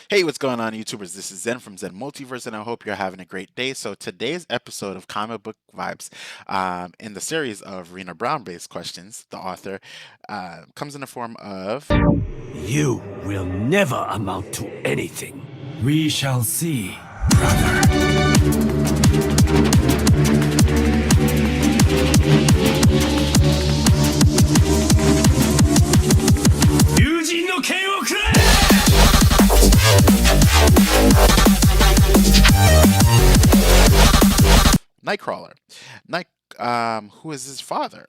Hey, what's going on, YouTubers? This is Zen from Zen Multiverse, and I hope you're having a great day. So, today's episode of Comic Book Vibes, in the series of Rina Brown based questions, the author, comes in the form of You will never amount to anything. We shall see, brother. 友人の剣をくらえ Nightcrawler. Night, who is his father,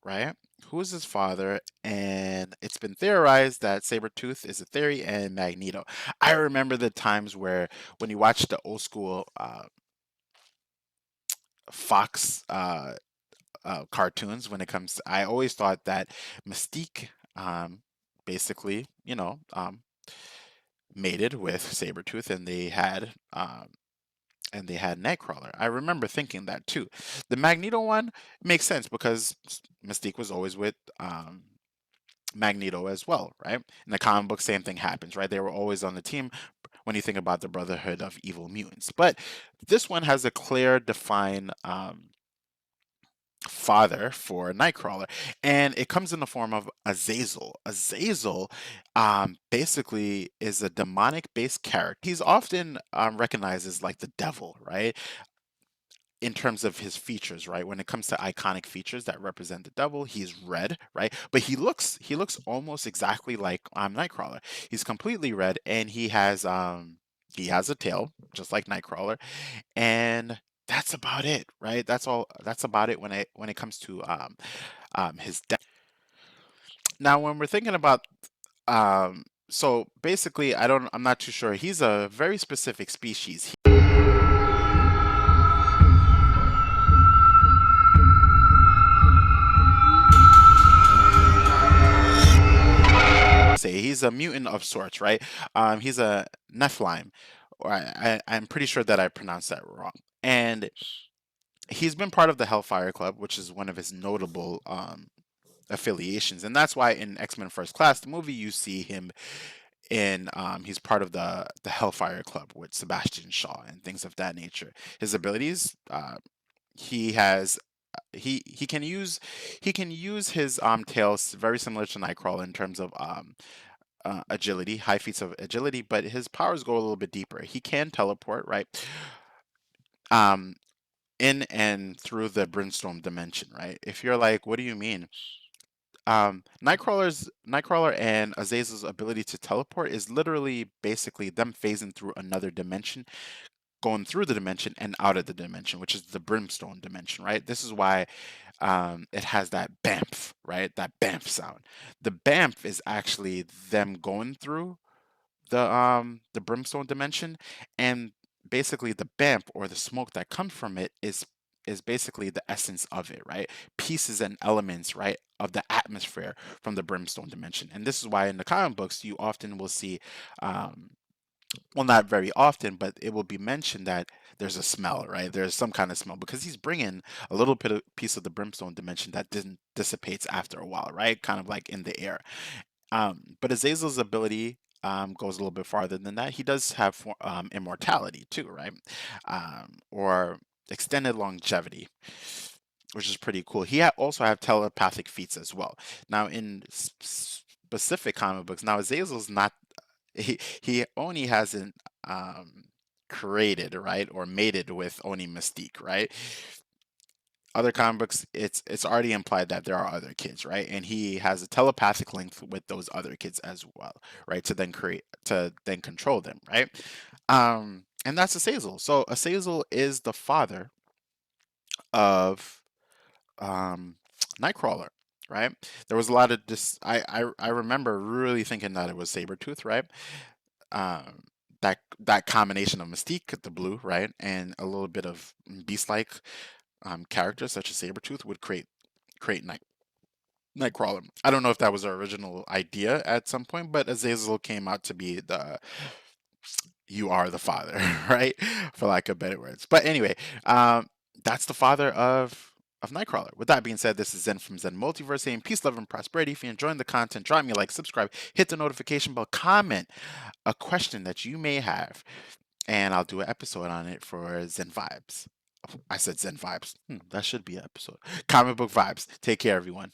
right? Who is his father? And it's been theorized that Sabretooth is a theory and Magneto. I remember the times where when you watch the old school Fox cartoons, when it comes to, I always thought that Mystique, basically, mated with Sabretooth, and they had Nightcrawler. I remember thinking that too. The Magneto one makes sense because Mystique was always with Magneto as well, right? In the comic book, same thing happens, right? They were always on the team when you think about the Brotherhood of Evil Mutants. But this one has a clear, defined father for Nightcrawler, and it comes in the form of Azazel. Azazel basically is a demonic-based character. He's often recognized as like the devil, right? In terms of his features, right? When it comes to iconic features that represent the devil, he's red, right? But he looks almost exactly like Nightcrawler. He's completely red, and he has a tail, just like Nightcrawler, and that's about it, right? That's all. That's about it when it comes to his death. Now, when we're thinking about so basically, I'm not too sure. He's a very specific species. Say he's a mutant of sorts, right? He's a Nephilim, or I'm pretty sure that I pronounced that wrong. And he's been part of the Hellfire Club, which is one of his notable affiliations, and that's why in X-Men First Class, the movie, you see him in he's part of the Hellfire Club with Sebastian Shaw and things of that nature. His abilities, he has he can use his tails very similar to Nightcrawler in terms of agility, high feats of agility, but his powers go a little bit deeper. He can teleport, right? Um, in and through the Brimstone dimension, right? If you're like, what do you mean? Nightcrawler and Azazel's ability to teleport is literally basically them phasing through another dimension, going through the dimension and out of the dimension, which is the Brimstone dimension, right? This is why it has that bamf, right? That bamf sound. The bamf is actually them going through the Brimstone dimension, and basically the bamf or the smoke that comes from it is basically the essence of it, right? Pieces and elements, right, of the atmosphere from the Brimstone dimension. And this is why in the comic books you often will see, well, not very often, but it will be mentioned that there's a smell, right? There's some kind of smell because he's bringing a little bit of piece of the Brimstone dimension that didn't dissipates after a while, right? Kind of like in the air. But Azazel's ability goes a little bit farther than that. He does have immortality too, right? Or extended longevity, which is pretty cool. Also have telepathic feats as well. Now, in specific comic books, now Azazel's not. He only hasn't created, right, or mated with Oni Mystique, right? Other comic books, it's already implied that there are other kids, right? And he has a telepathic link with those other kids as well, right? To then control them, right? And that's Azazel. So Azazel is the father of Nightcrawler, right? There was a lot of this. I remember really thinking that it was Sabretooth, right? Um, that combination of Mystique, the blue, right, and a little bit of beast-like characters such as Sabretooth would create Nightcrawler. I don't know if that was our original idea at some point, but Azazel came out to be the you are the father, right? For lack of better words. But anyway, that's the father of of Nightcrawler. With that being said, this is Zen from Zen Multiverse saying peace, love, and prosperity. If you're enjoying the content, drop me a like, subscribe, hit the notification bell, comment a question that you may have, and I'll do an episode on it for Zen Vibes. I said Zen Vibes. That should be an episode. Comic book vibes. Take care, everyone.